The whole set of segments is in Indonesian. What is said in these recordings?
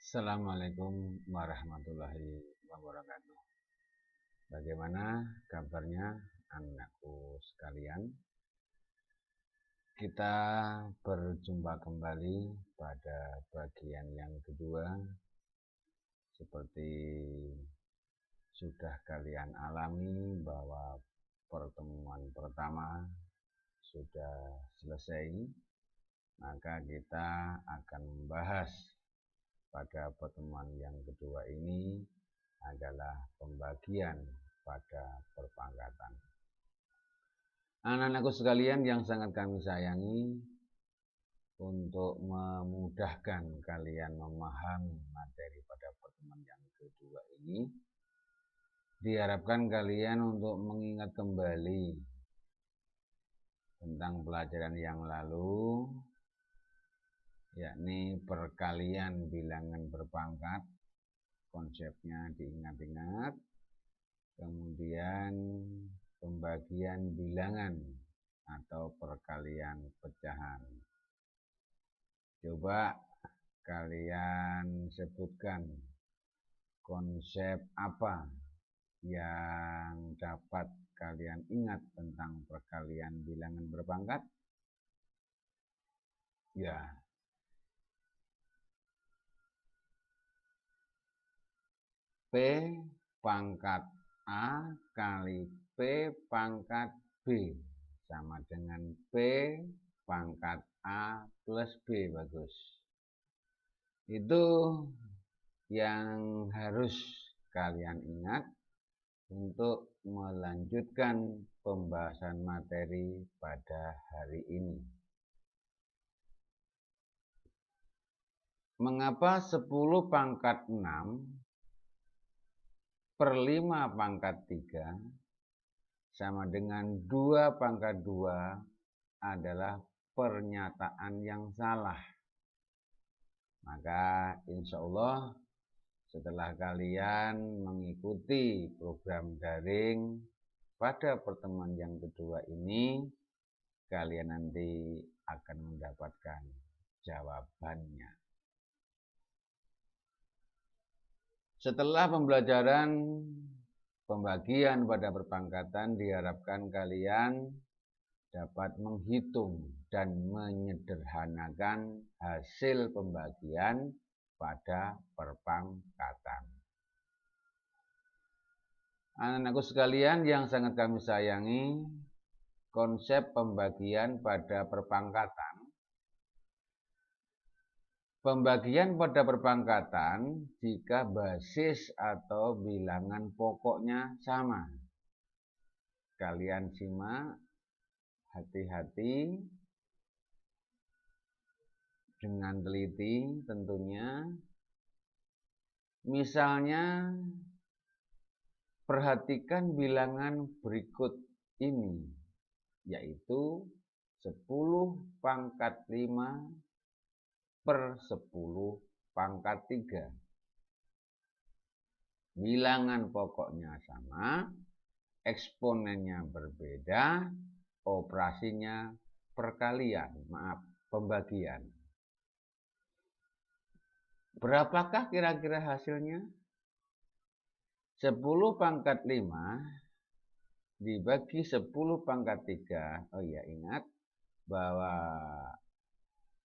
Assalamualaikum warahmatullahi wabarakatuh. Bagaimana kabarnya anakku sekalian? Kita berjumpa kembali pada bagian yang kedua. Seperti sudah kalian alami bahwa pertemuan pertama sudah selesai, maka kita akan membahas pada pertemuan yang kedua ini adalah pembagian pada perpangkatan. Anak-anakku sekalian yang sangat kami sayangi, untuk memudahkan kalian memahami materi pada pertemuan yang kedua ini, diharapkan kalian untuk mengingat kembali tentang pelajaran yang lalu, yakni perkalian bilangan berpangkat. Konsepnya diingat-ingat. Kemudian pembagian bilangan atau perkalian pecahan. Coba kalian sebutkan konsep apa yang dapat kalian ingat tentang perkalian bilangan berpangkat. Ya, P pangkat A kali P pangkat B sama dengan P pangkat A plus B. Bagus. Itu yang harus kalian ingat untuk melanjutkan pembahasan materi pada hari ini. Mengapa 10 pangkat 6 per 5 pangkat 3 sama dengan 2 pangkat 2 adalah pernyataan yang salah? Maka insya Allah setelah kalian mengikuti program daring pada pertemuan yang kedua ini, kalian nanti akan mendapatkan jawabannya. Setelah pembelajaran pembagian pada perpangkatan, diharapkan kalian dapat menghitung dan menyederhanakan hasil pembagian pada perpangkatan. Anak-anakku sekalian yang sangat kami sayangi, konsep pembagian pada perpangkatan. Pembagian pada perpangkatan jika basis atau bilangan pokoknya sama. Kalian simak hati-hati dengan teliti tentunya. Misalnya, perhatikan bilangan berikut ini, yaitu 10 pangkat 5 per 10 pangkat 3. Bilangan pokoknya sama, eksponennya berbeda, operasinya pembagian. Berapakah kira-kira hasilnya? 10 pangkat 5 dibagi 10 pangkat 3. Oh iya, ingat bahwa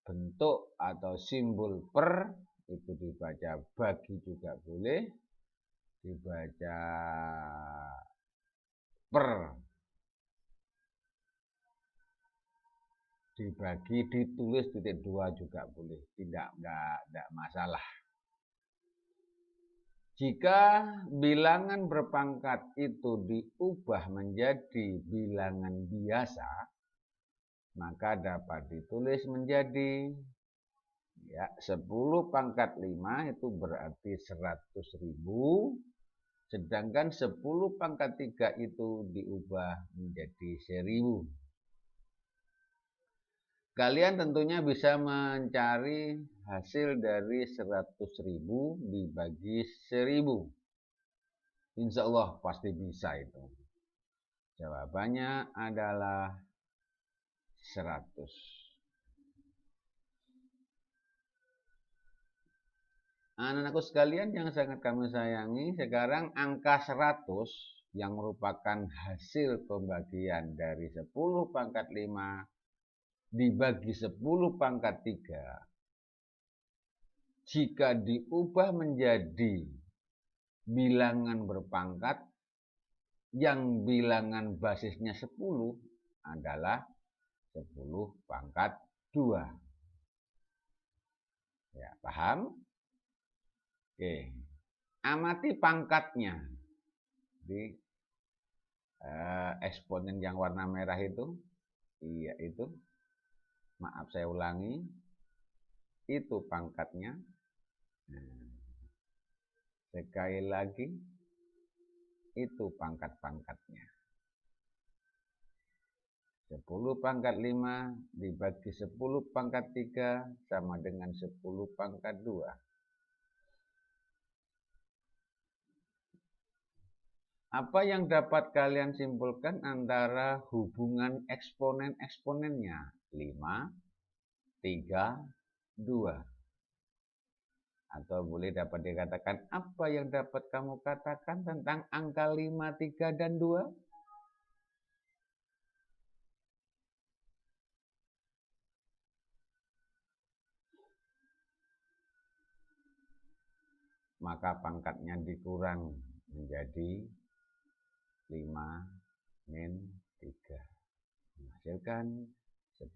bentuk atau simbol per itu dibaca bagi juga boleh, dibaca per, dibagi ditulis titik 2 juga boleh, tidak masalah. Jika bilangan berpangkat itu diubah menjadi bilangan biasa, maka dapat ditulis menjadi 10 pangkat 5 itu berarti 100.000, sedangkan 10 pangkat 3 itu diubah menjadi 1.000. Kalian tentunya bisa mencari hasil dari 100.000 dibagi 1.000. Insya Allah pasti bisa itu. Jawabannya adalah 100. Anak-anakku sekalian yang sangat kami sayangi, sekarang angka 100 yang merupakan hasil pembagian dari 10 pangkat 5 dibagi 10 pangkat 3, jika diubah menjadi bilangan berpangkat yang bilangan basisnya 10 adalah 10 pangkat 2. Ya, paham? Oke. Amati pangkatnya. Di eksponen yang warna merah itu, iya itu. Maaf saya ulangi. Itu pangkatnya. Nah, sekali lagi, itu pangkat-pangkatnya. 10 pangkat 5 dibagi 10 pangkat 3 sama dengan 10 pangkat 2. Apa yang dapat kalian simpulkan antara hubungan eksponen-eksponennya? 5, 3, 2. Atau boleh dapat dikatakan, apa yang dapat kamu katakan tentang angka 5, 3, dan 2? Maka pangkatnya dikurang menjadi 5 min 3. Menghasilkan 10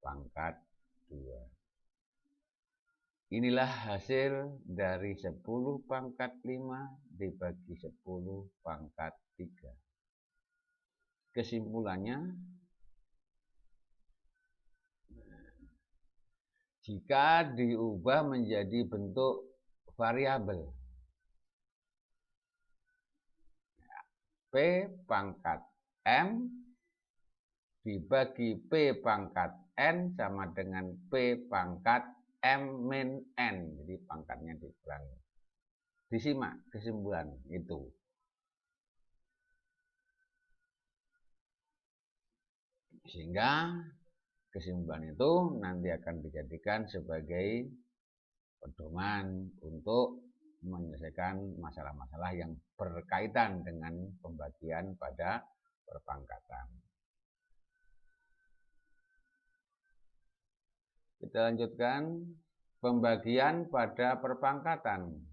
pangkat 2. Inilah hasil dari 10 pangkat 5 dibagi 10 pangkat 3. Kesimpulannya, jika diubah menjadi bentuk variabel, P pangkat M dibagi P pangkat N sama dengan P pangkat M min N. Jadi pangkatnya dikurangi. Disimak kesimpulan itu. Sehingga kesimpulan itu nanti akan dijadikan sebagai pedoman untuk menyelesaikan masalah-masalah yang berkaitan dengan pembagian pada perpangkatan. Kita lanjutkan pembagian pada perpangkatan.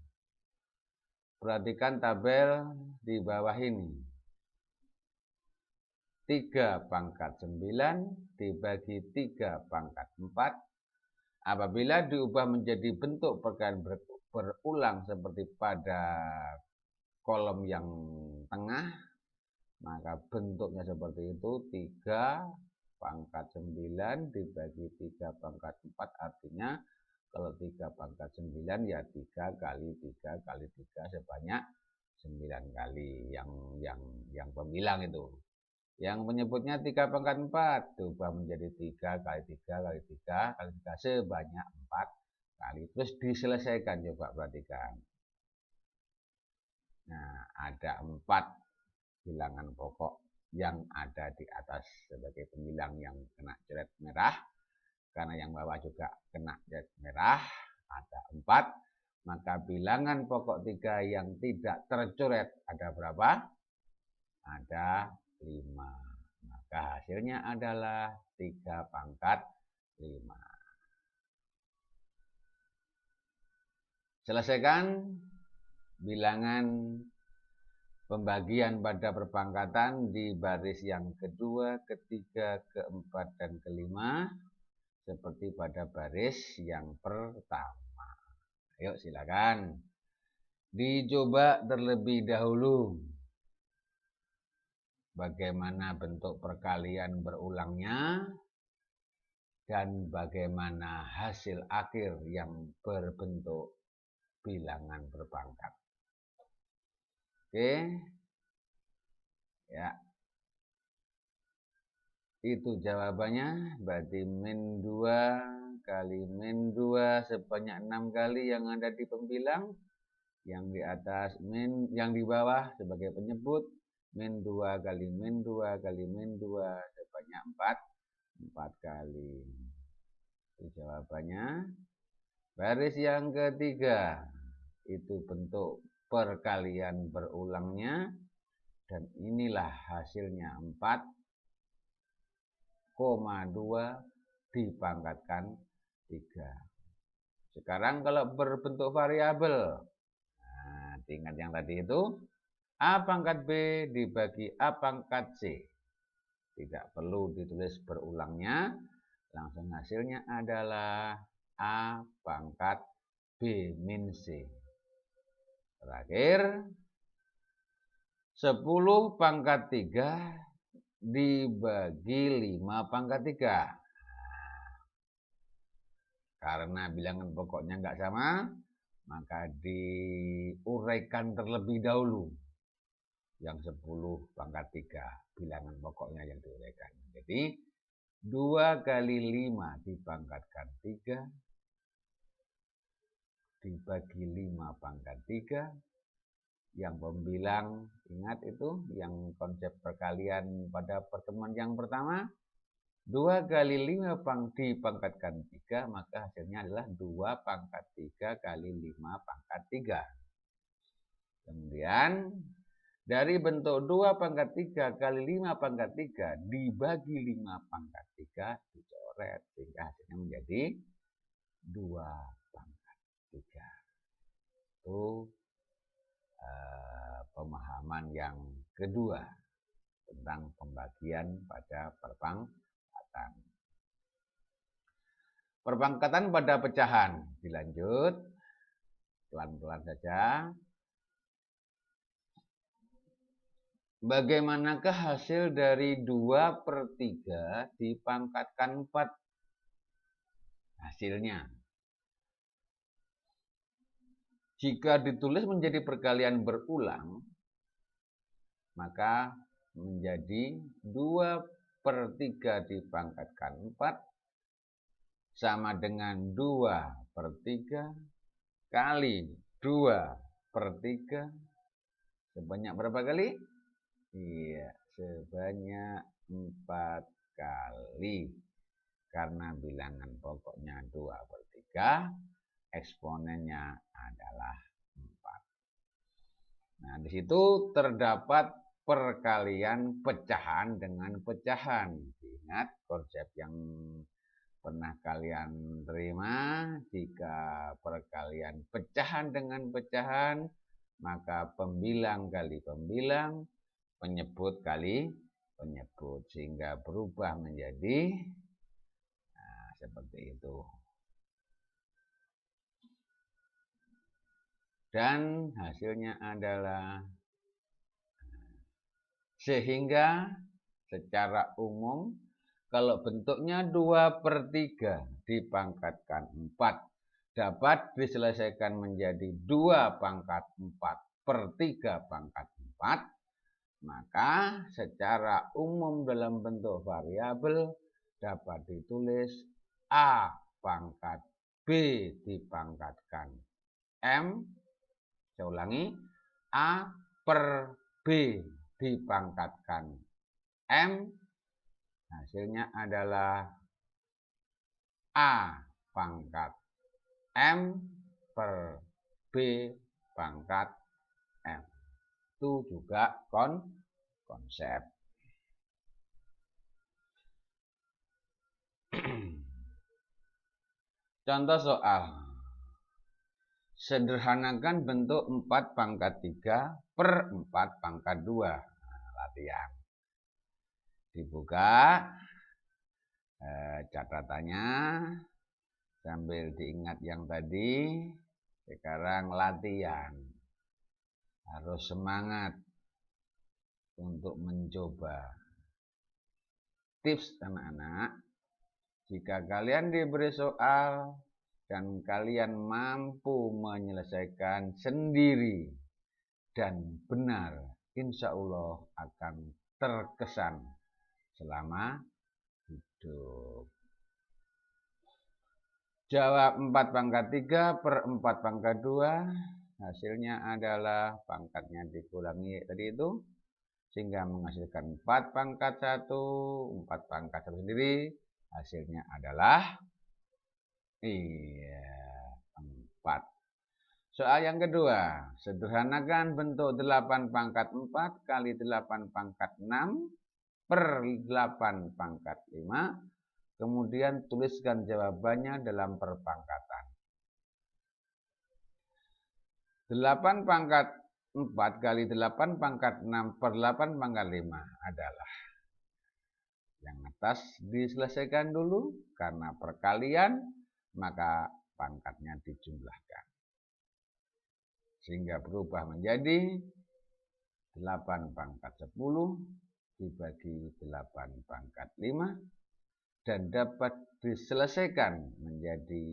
Perhatikan tabel di bawah ini. 3 pangkat 9 dibagi 3 pangkat 4. Apabila diubah menjadi bentuk perkalian berulang seperti pada kolom yang tengah, maka bentuknya seperti itu. 3 pangkat 9 dibagi 3 pangkat 4, artinya kalau 3 pangkat 9 ya 3 kali 3 kali 3 sebanyak 9 kali yang pembilang itu. Yang menyebutnya 3 pangkat 4 diubah menjadi 3 kali 3 kali 3 kali 3 sebanyak 4 kali. Terus diselesaikan, coba perhatikan. Nah, ada 4 bilangan pokok yang ada di atas sebagai pembilang yang kena coret merah. Karena yang bawah juga kena coret merah, ada 4. Maka bilangan pokok 3 yang tidak tercoret ada berapa? Ada 5. Maka hasilnya adalah 3 pangkat 5. Selesaikan bilangan pembagian pada perpangkatan di baris yang kedua, ketiga, keempat, dan kelima seperti pada baris yang pertama. Ayo silakan dicoba terlebih dahulu. Bagaimana bentuk perkalian berulangnya dan bagaimana hasil akhir yang berbentuk bilangan berpangkat. Oke. Ya. Itu jawabannya, berarti min 2 kali min 2 sebanyak 6 kali yang ada di pembilang. Yang di atas min, yang di bawah sebagai penyebut. Min 2 kali min 2 kali min 2 sebanyak 4 kali. Itu jawabannya. Baris yang ketiga, itu bentuk perkalian berulangnya. Dan inilah hasilnya 4,2 dipangkatkan 3. Sekarang kalau berbentuk variabel, nah, ingat yang tadi itu, A pangkat B dibagi A pangkat C. Tidak perlu ditulis berulangnya, langsung hasilnya adalah A pangkat B min C. Terakhir, 10 pangkat 3 dibagi 5 pangkat 3. Karena bilangan pokoknya nggak sama, maka diuraikan terlebih dahulu. Yang 10 pangkat 3, bilangan pokoknya yang diuraikan. Jadi, 2 kali 5 dipangkatkan 3, dibagi 5 pangkat 3, yang pembilang, ingat itu, yang konsep perkalian pada pertemuan yang pertama, 2 kali 5 dipangkatkan 3, maka hasilnya adalah 2 pangkat 3 kali 5 pangkat 3. Kemudian, dari bentuk 2 pangkat 3 kali 5 pangkat 3 dibagi 5 pangkat 3 dicoret, sehingga hasilnya menjadi 2 pangkat 3. Itu pemahaman yang kedua tentang pembagian pada perpangkatan. Perpangkatan pada pecahan dilanjut pelan-pelan saja. Bagaimanakah hasil dari 2/3 dipangkatkan 4? Hasilnya, jika ditulis menjadi perkalian berulang, maka menjadi 2/3 dipangkatkan 4 sama dengan 2/3 kali 2/3 sebanyak berapa kali? Iya, sebanyak 4 kali. Karena bilangan pokoknya 2/3, eksponennya adalah 4. Nah, di situ terdapat perkalian pecahan dengan pecahan. Ingat konsep yang pernah kalian terima, jika perkalian pecahan dengan pecahan, maka pembilang kali pembilang, penyebut kali penyebut, sehingga berubah menjadi seperti itu. Dan hasilnya adalah, sehingga secara umum kalau bentuknya 2/3 dipangkatkan 4 dapat diselesaikan menjadi 2 pangkat 4/3 pangkat 4, maka secara umum dalam bentuk variabel dapat ditulis A pangkat B dipangkatkan M. Saya ulangi, A per B dipangkatkan M, hasilnya adalah A pangkat M per B pangkat M. Itu juga konsep. Contoh soal. Sederhanakan bentuk 4 pangkat 3 per 4 pangkat 2. Latihan. Dibuka catatannya sambil diingat yang tadi. Sekarang latihan. Harus semangat untuk mencoba. Tips anak-anak, jika kalian diberi soal dan kalian mampu menyelesaikan sendiri dan benar, insya Allah akan terkesan selama hidup. Jawab 4 pangkat 3 per 4 pangkat 2, hasilnya adalah pangkatnya dikurangi tadi itu, sehingga menghasilkan 4 pangkat 1, 4 pangkat 1 sendiri, hasilnya adalah Soal yang kedua, sederhanakan bentuk 8 pangkat 4 kali 8 pangkat 6 per 8 pangkat 5. Kemudian tuliskan jawabannya dalam perpangkatan. 8 pangkat 4 kali 8 pangkat 6 per 8 pangkat 5 adalah yang atas diselesaikan dulu karena perkalian, maka pangkatnya dijumlahkan. Sehingga berubah menjadi 8 pangkat 10 dibagi 8 pangkat 5 dan dapat diselesaikan menjadi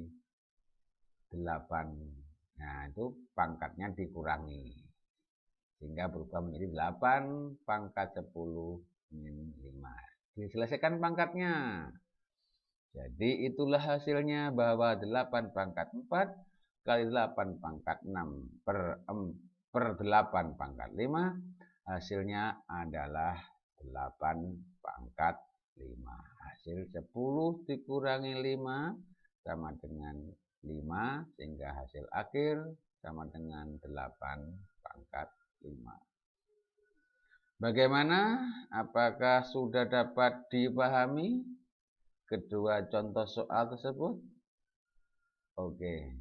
8. Nah, itu pangkatnya dikurangi. Sehingga berubah menjadi 8 pangkat 10 min 5. Diselesaikan pangkatnya. Jadi itulah hasilnya bahwa 8 pangkat 4 kali 8 pangkat 6 per 8 pangkat 5 hasilnya adalah 8 pangkat 5. Hasil 10 dikurangi 5 sama dengan 5 sehingga hasil akhir sama dengan 8 pangkat 5. Bagaimana? Apakah sudah dapat dipahami kedua contoh soal tersebut? Oke,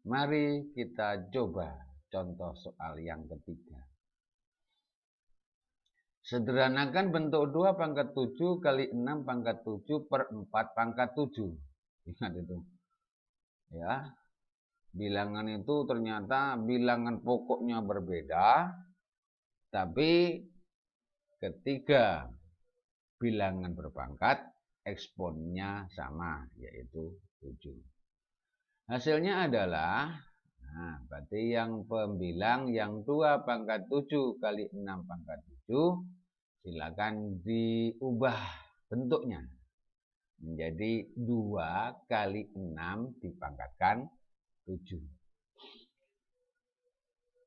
mari kita coba contoh soal yang ketiga. Sederhanakan bentuk 2 pangkat 7 kali 6 pangkat 7 per 4 pangkat 7. Ingat itu. Ya, bilangan itu ternyata bilangan pokoknya berbeda, tapi ketiga bilangan berpangkat eksponnya sama, yaitu 7. Hasilnya adalah, berarti yang pembilang yang 2 pangkat 7 kali 6 pangkat 7, silakan diubah bentuknya menjadi 2 kali 6 dipangkatkan 7.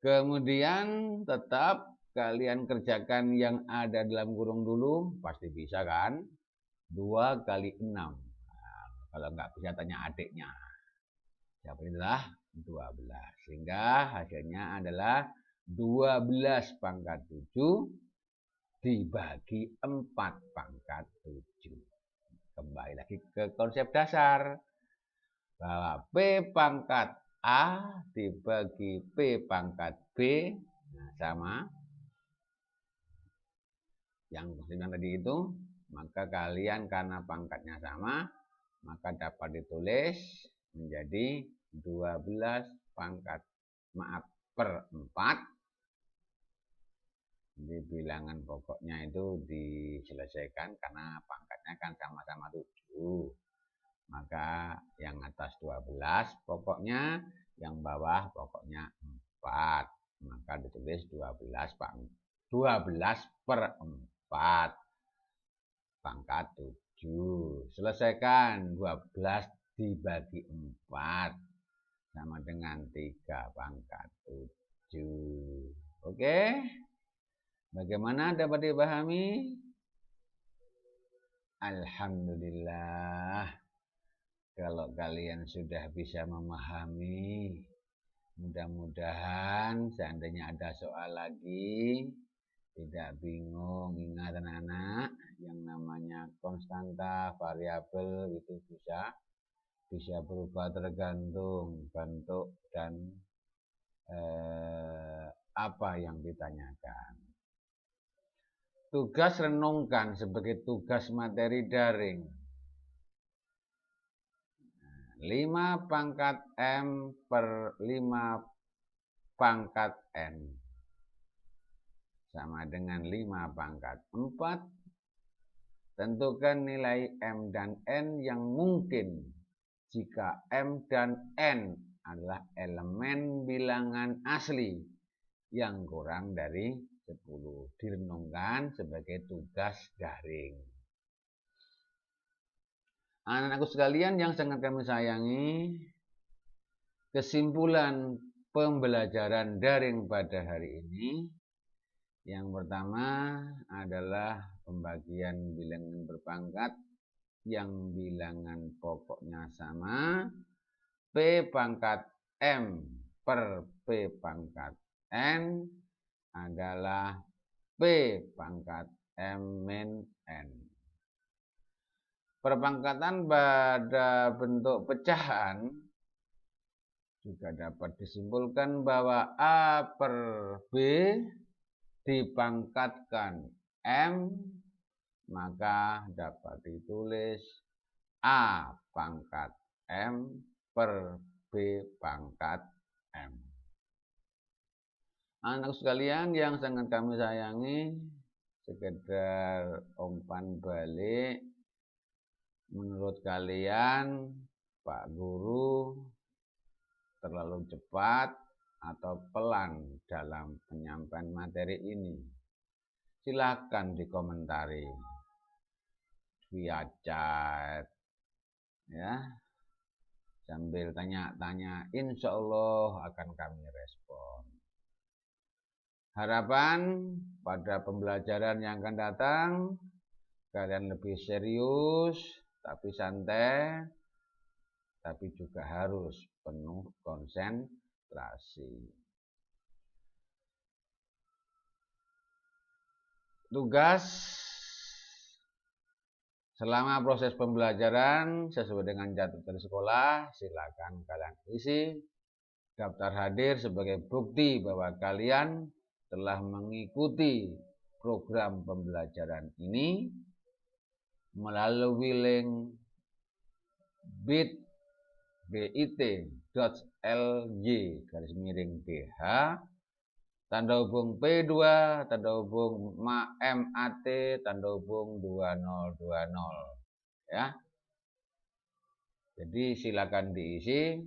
Kemudian tetap kalian kerjakan yang ada dalam kurung dulu, pasti bisa kan? 2 kali 6. Nah, kalau nggak bisa tanya adiknya. Jawabannya adalah 12. Sehingga hasilnya adalah 12 pangkat 7 dibagi 4 pangkat 7. Kembali lagi ke konsep dasar. Bahwa P pangkat A dibagi P pangkat B, sama yang tadi itu, maka kalian karena pangkatnya sama, maka dapat ditulis menjadi 12 per 4. Jadi bilangan pokoknya itu diselesaikan karena pangkatnya kan sama-sama 7. Maka yang atas 12 pokoknya, yang bawah pokoknya 4. Maka ditulis 12 per 4 pangkat 7. Selesaikan 12 dibagi 4 sama dengan 3 pangkat 7. Oke? Bagaimana dapat dipahami? Alhamdulillah. Kalau kalian sudah bisa memahami, mudah-mudahan seandainya ada soal lagi, tidak bingung. Ingat anak-anak, yang namanya konstanta, variabel itu bisa berubah tergantung bentuk dan apa yang ditanyakan. Tugas renungkan sebagai tugas materi daring. 5 pangkat M per 5 pangkat N sama dengan 5 pangkat 4. Tentukan nilai M dan N yang mungkin jika M dan N adalah elemen bilangan asli yang kurang dari 10. Direnungkan sebagai tugas daring. Anak-anakku sekalian yang sangat kami sayangi, kesimpulan pembelajaran daring pada hari ini, yang pertama adalah pembagian bilangan berpangkat yang bilangan pokoknya sama, P pangkat M per P pangkat N adalah P pangkat M min N. Perpangkatan pada bentuk pecahan juga dapat disimpulkan bahwa A per B dipangkatkan M, maka dapat ditulis A pangkat M per B pangkat M. Anak sekalian yang sangat kami sayangi, sekedar umpan balik, menurut kalian Pak Guru terlalu cepat atau pelan dalam penyampaian materi ini? Silakan dikomentari via chat ya, sambil tanya-tanya, insya Allah akan kami respon. Harapan pada pembelajaran yang akan datang kalian lebih serius tapi santai, tapi juga harus penuh konsentrasi. Tugas selama proses pembelajaran sesuai dengan jadwal sekolah, silakan kalian isi daftar hadir sebagai bukti bahwa kalian telah mengikuti program pembelajaran ini melalui link bit.ly/bh tanda hubung P2 tanda hubung MAT tanda hubung 2020 ya. Jadi silakan diisi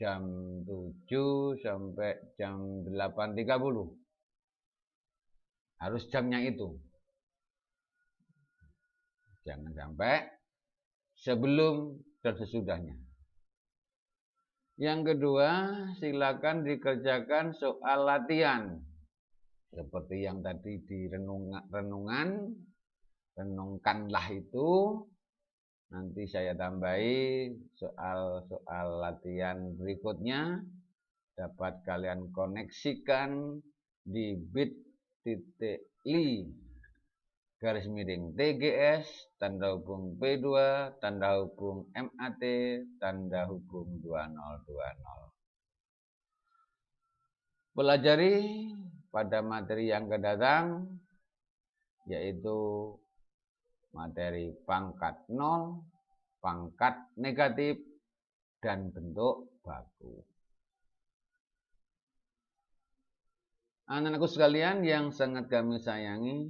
jam 7 sampai jam 8.30. Harus jamnya itu. Jangan sampai sebelum dan sesudahnya. Yang kedua, silakan dikerjakan soal latihan. Seperti yang tadi di renungkanlah itu. Nanti saya tambahi soal latihan berikutnya. Dapat kalian koneksikan di bit.ly/TGS tanda hubung P2 tanda hubung MAT tanda hubung 2020. Pelajari pada materi yang akan datang, yaitu materi pangkat 0, pangkat negatif, dan bentuk baku. Anak-anakku sekalian yang sangat kami sayangi,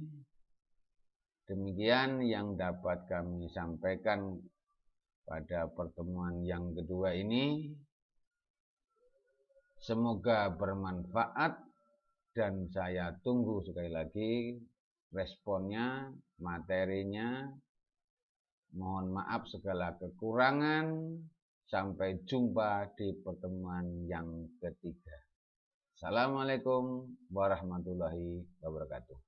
demikian yang dapat kami sampaikan pada pertemuan yang kedua ini. Semoga bermanfaat dan saya tunggu sekali lagi responnya, materinya. Mohon maaf segala kekurangan. Sampai jumpa di pertemuan yang ketiga. Assalamualaikum warahmatullahi wabarakatuh.